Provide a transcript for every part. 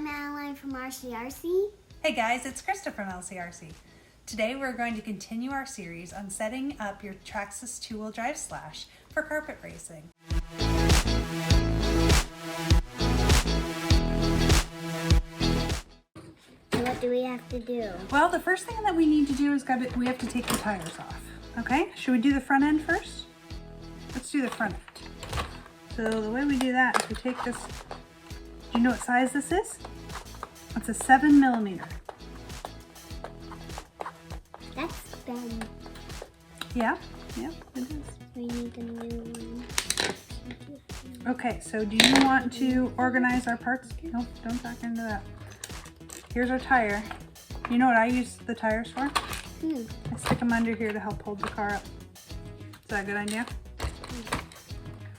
I'm Adeline from RCRC. Hey guys, it's Christa from LCRC. Today we're going to continue our series on setting up your Traxxas 2-wheel drive Slash for carpet racing. What do we have to do? Well, the first thing that we need to do is we have to take the tires off. Okay, should we do the front end first? Let's do the front end. So the way we do that is we take this, do you know what size this is? It's a 7mm. That's been. Yeah, it is. We need a new one. Okay, so do you want to organize our parts? Nope, don't back into that. Here's our tire. You know what I use the tires for? I stick them under here to help hold the car up. Is that a good idea?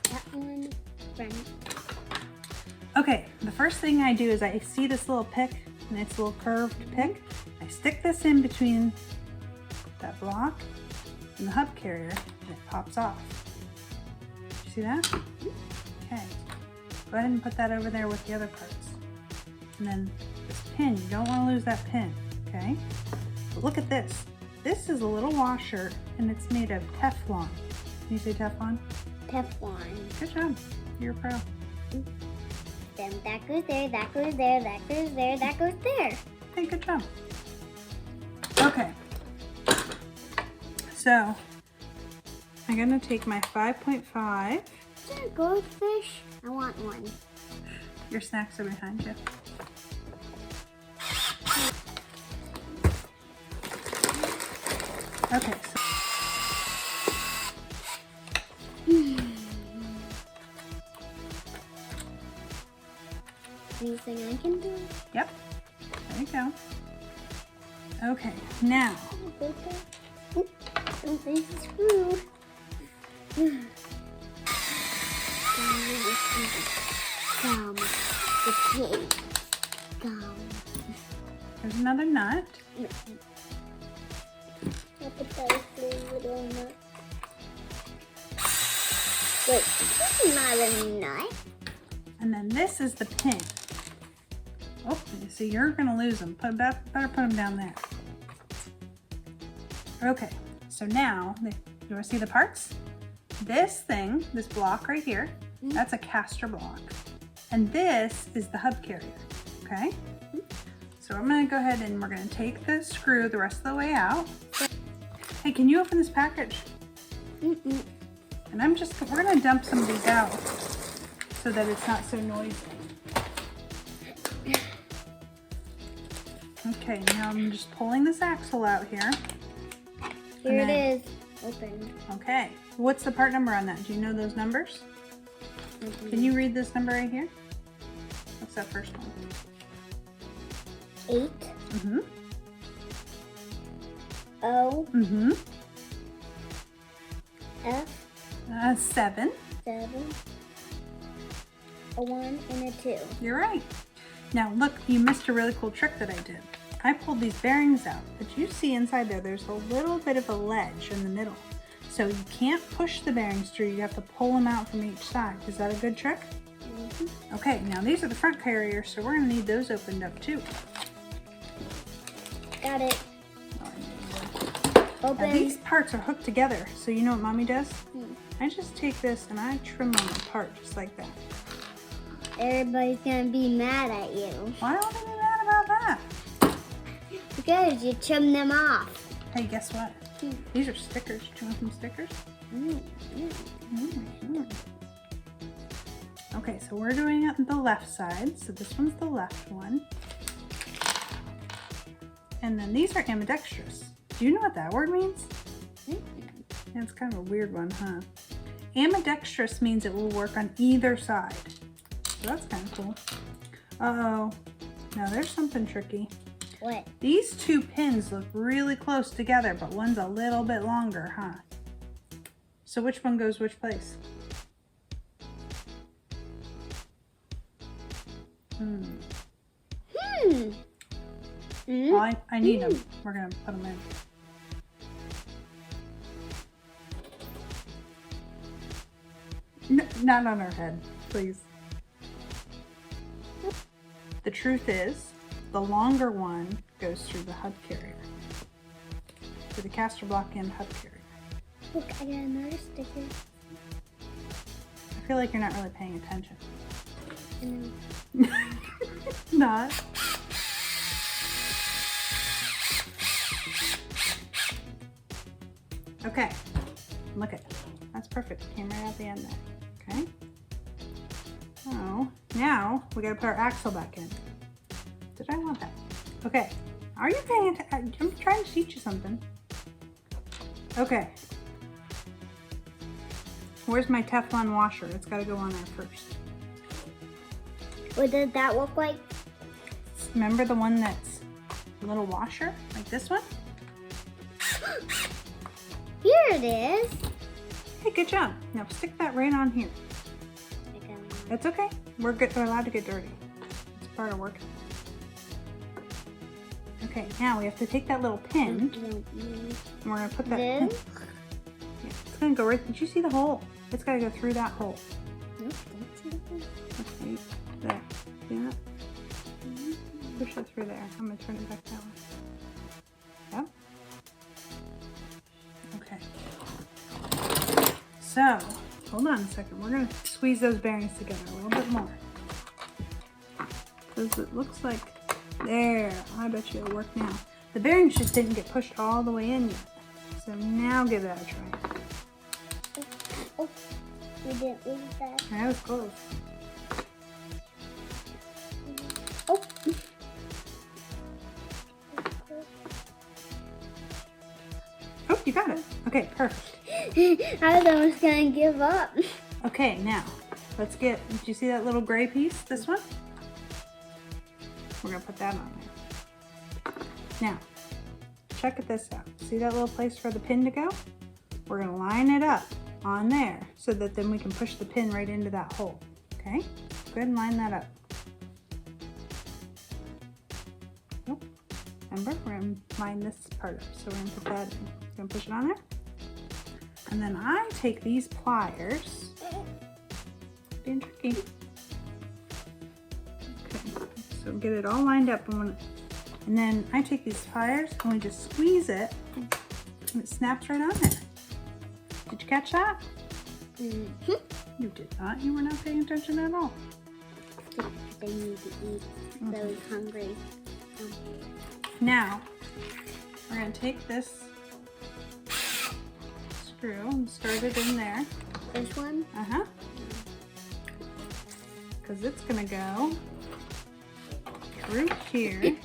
That one, front. Okay, the first thing I do is I see this little pick, and it's a little curved pick. I stick this in between that block and the hub carrier, and it pops off. You see that? Okay, go ahead and put that over there with the other parts. And then this pin, you don't want to lose that pin, okay? But look at this. This is a little washer, and it's made of Teflon. Can you say Teflon? Teflon. Good job. You're a pro. Then that goes there, that goes there, that goes there, that goes there. Okay, good job. Okay. So, I'm going to take my 5.5. Is there a goldfish? I want one. Your snacks are behind you. Okay, so anything I can do? yep, there you go. Okay, now, Don't think it's screwed. Gum. The pig. Gum. there's another nut. Little nut. Wait, this is not a nut. And then this is the pin. Oh, you see, you're gonna lose them. Better put them down there. Okay, so now, you wanna see the parts? This thing, this block right here, that's a caster block. And this is the hub carrier, okay? So I'm gonna go ahead and we're gonna take the screw the rest of the way out. Hey, can you open this package? And we're gonna dump some of these out so that it's not so noisy. Okay, now I'm just pulling this axle out here. Here it is. Open. Okay, what's the part number on that? Do you know those numbers? Can you read this number right here? What's that first one? 8. O. F. 7. 7. A 1 and a 2. You're right. Now look, you missed a really cool trick that I did. I pulled these bearings out, but you see inside there's a little bit of a ledge in the middle. So you can't push the bearings through, you have to pull them out from each side. Is that a good trick? Okay, now these are the front carriers, so we're gonna need those opened up too. Got it. Now Open. these parts are hooked together, so you know what Mommy does? I just take this and I trim them apart just like that. Everybody's gonna be mad at you. Why don't they be mad about that? Because you trim them off. Hey, guess what? These are stickers. Do you want some stickers? Okay, so we're doing it on the left side. So this one's the left one. And then these are ambidextrous. Do you know what that word means? Yeah, it's kind of a weird one, huh? Ambidextrous means it will work on either side. So that's kind of cool. Uh-oh. Now there's something tricky. What? These two pins look really close together, but one's a little bit longer, huh? So which one goes which place? Well, I need them. We're gonna put them in. Not on our head, please. The truth is, the longer one goes through the hub carrier. Through the caster block and hub carrier. Look, I got another sticker. I feel like you're not really paying attention. I know. Not. Okay, look at it. That's perfect. Came right out the end there. Okay. Oh, now we gotta put our axle back in. Did I want that? Okay. Are you paying attention? I'm trying to teach you something. Okay. Where's my Teflon washer? It's gotta go on there first. What did that look like? Remember the one that's a little washer? Like this one? Here it is. Hey, good job. Now stick that right on here. That's okay. We're good. We're allowed to get dirty. It's part of work. Okay, now we have to take that little pin. And we're gonna put that pin. Yeah, it's gonna go right. Did you see the hole? It's gotta go through that hole. Nope, don't see the hole. Okay, there. See that? Push it through there. I'm gonna turn it back that way. Yep. Okay. So, hold on a second. We're gonna squeeze those bearings together a little bit more. Because it looks like, there, I bet you it'll work now. The bearings just didn't get pushed all the way in yet. So now give that a try. Oh, we didn't lose that. That was close. Oh. Oh, you got it. Okay, perfect. I was almost gonna give up. Okay, now, let's get, did you see that little gray piece, this one? We're gonna put that on there. Now, check this out. See that little place for the pin to go? We're gonna line it up on there so that then we can push the pin right into that hole. Okay? Go ahead and line that up. Nope. Remember, we're gonna line this part up. So we're gonna put that in. Gonna push it on there. And then I take these pliers. Being tricky. Okay, so get it all lined up. And then I take these pliers and we just squeeze it and it snaps right on there. Did you catch that? Mm-hmm. You did not. You were not paying attention at all. They need to eat. So I was hungry. Now, we're going to take this screw and start it in there. This one? Uh-huh. Because it's going to go through here.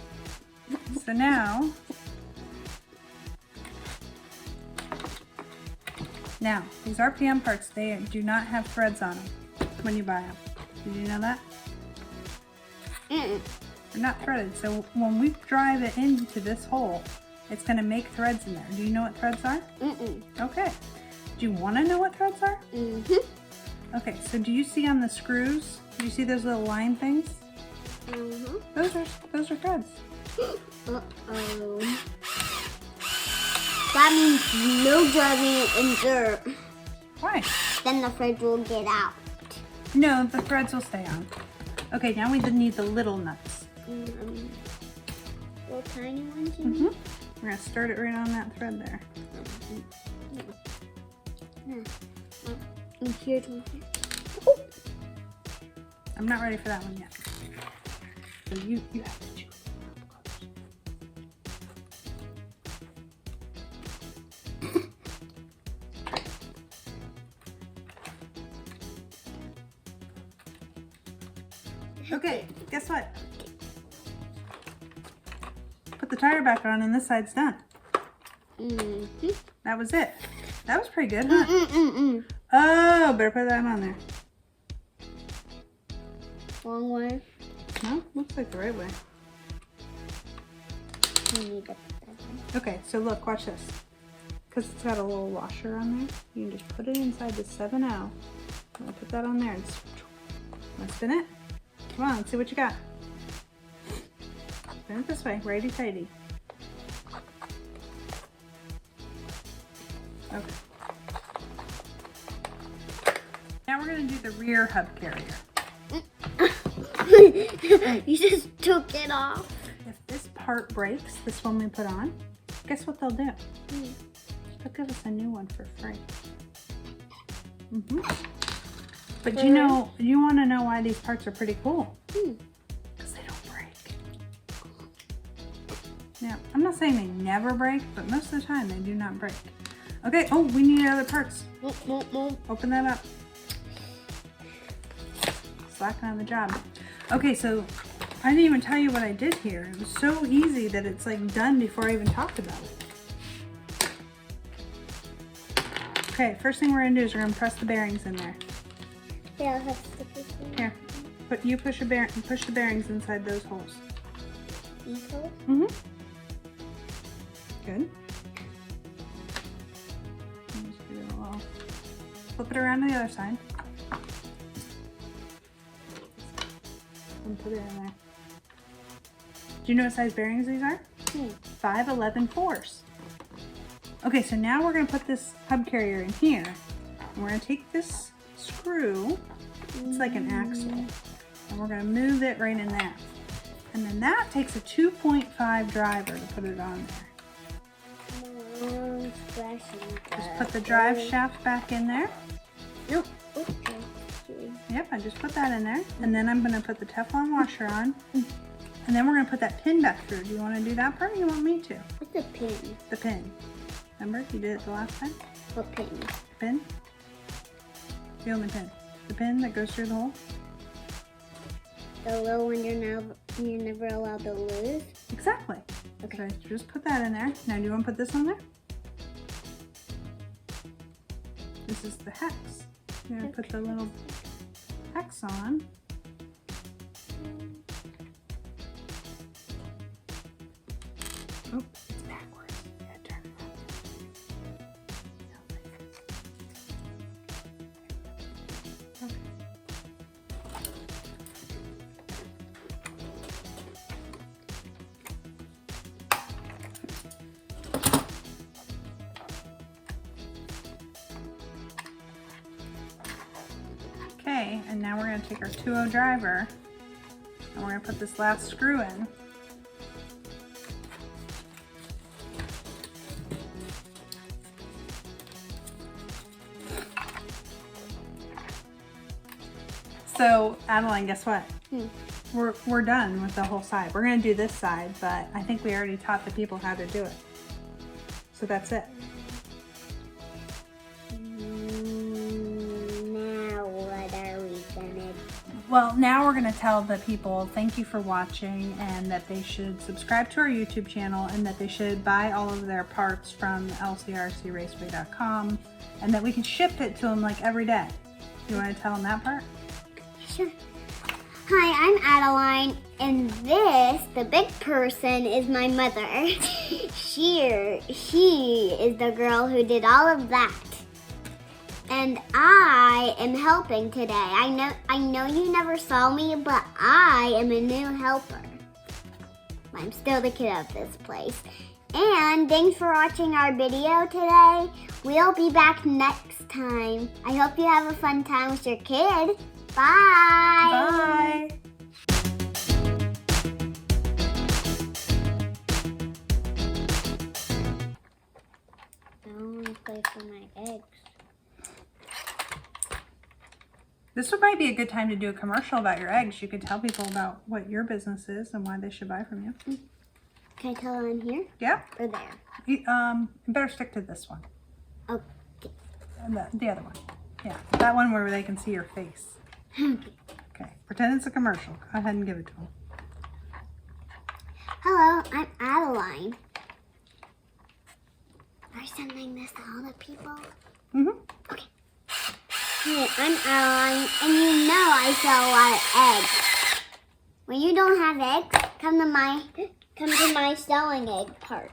So now, these RPM parts, they do not have threads on them when you buy them. Did you know that? Mm-mm. They're not threaded. So when we drive it into this hole, it's going to make threads in there. Do you know what threads are? Mm-mm. Okay. Do you want to know what threads are? Mm-hmm. Okay, so do you see on the screws, do you see those little line things? Mm-hmm. Those are threads. Uh-oh. That means no driving it in dirt. Why? Then the threads will get out. No, the threads will stay on. Okay, now we need the little nuts. Little tiny ones, you Mm-hmm. mean? We're going to start it right on that thread there. And here's one here. Oh. I'm not ready for that one yet. So you have to chew. Okay, guess what? Put the tire back on and this side's done. Mm-hmm. That was it. That was pretty good, huh? Mm-mm-mm-mm. Oh, better put that on there. Wrong way. No, looks like the right way. You need to put that in. Okay, so look, watch this. Because it's got a little washer on there, you can just put it inside the 7L. I'm gonna put that on there and spin it. Come on, let's see what you got. Spin it this way, righty tighty. Okay. Now we're gonna do the rear hub carrier. You just took it off. If this part breaks, this one we put on, guess what they'll do? They'll give us a new one for free. But you know, you want to know why these parts are pretty cool? Because they don't break. Now, I'm not saying they never break, but most of the time they do not break. Okay, oh, we need other parts. Open that up. Slacking on the job. Okay, so I didn't even tell you what I did here. It was so easy that it's like done before I even talked about it. Okay, first thing we're gonna do is we're gonna press the bearings in there. Yeah, I'll have stickers in there. Here, but you push the bearings inside those holes. These holes? Good. Just give it a little. Flip it around to the other side. And put it in there. Do you know what size bearings these are? 5/11/4s. Okay, so now we're going to put this hub carrier in here. And we're going to take this screw, it's like an axle, and we're going to move it right in there. And then that takes a 2.5 driver to put it on there. Just put the drive shaft back in there. Nope. Yep, I just put that in there. And then I'm going to put the Teflon washer on. And then we're going to put that pin back through. Do you want to do that part or you want me to? What's a pin? The pin. Remember? You did it the last time? What pin? Pin? The only pin. The pin that goes through the hole? The little one you're never allowed to lose? Exactly. Okay. So just put that in there. Now do you want to put this on there? This is the hex. You're going to put the little hex on. Oh, it's backwards. You gotta turn it around. Okay. Okay, and now we're going to take our 2.0 driver and we're going to put this last screw in. So, Adeline, guess what? We're done with the whole side. We're going to do this side, but I think we already taught the people how to do it. So that's it. Well, now we're going to tell the people thank you for watching and that they should subscribe to our YouTube channel and that they should buy all of their parts from lcrcraceway.com and that we can ship it to them like every day. You want to tell them that part? Sure. Hi, I'm Adeline, and this, the big person, is my mother. She is the girl who did all of that. And I am helping today. I know you never saw me, but I am a new helper. I'm still the kid of this place. And thanks for watching our video today. We'll be back next time. I hope you have a fun time with your kid. Bye. Bye. I want to play for my eggs. This might be a good time to do a commercial about your eggs. You could tell people about what your business is and why they should buy from you. Can I tell them here? Yeah. Or there? You better stick to this one. Okay. And the other one. Yeah, that one where they can see your face. Okay, pretend it's a commercial. Go ahead and give it to them. Hello, I'm Adeline. Are you sending this to all the people? Okay. Hey, I'm Adeline, and you know I sell a lot of eggs. When you don't have eggs, come to my selling egg part.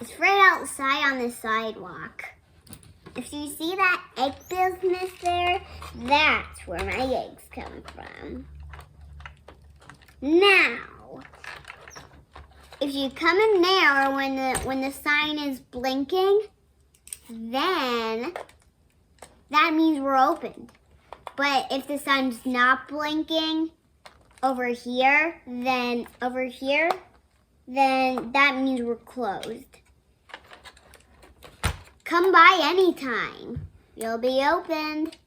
It's right outside on the sidewalk. If you see that egg business there, that's where my eggs come from. Now, if you come in there when the sign is blinking, then that means we're open. But if the sun's not blinking, over here, then over here, then that means we're closed. Come by anytime. You'll be opened.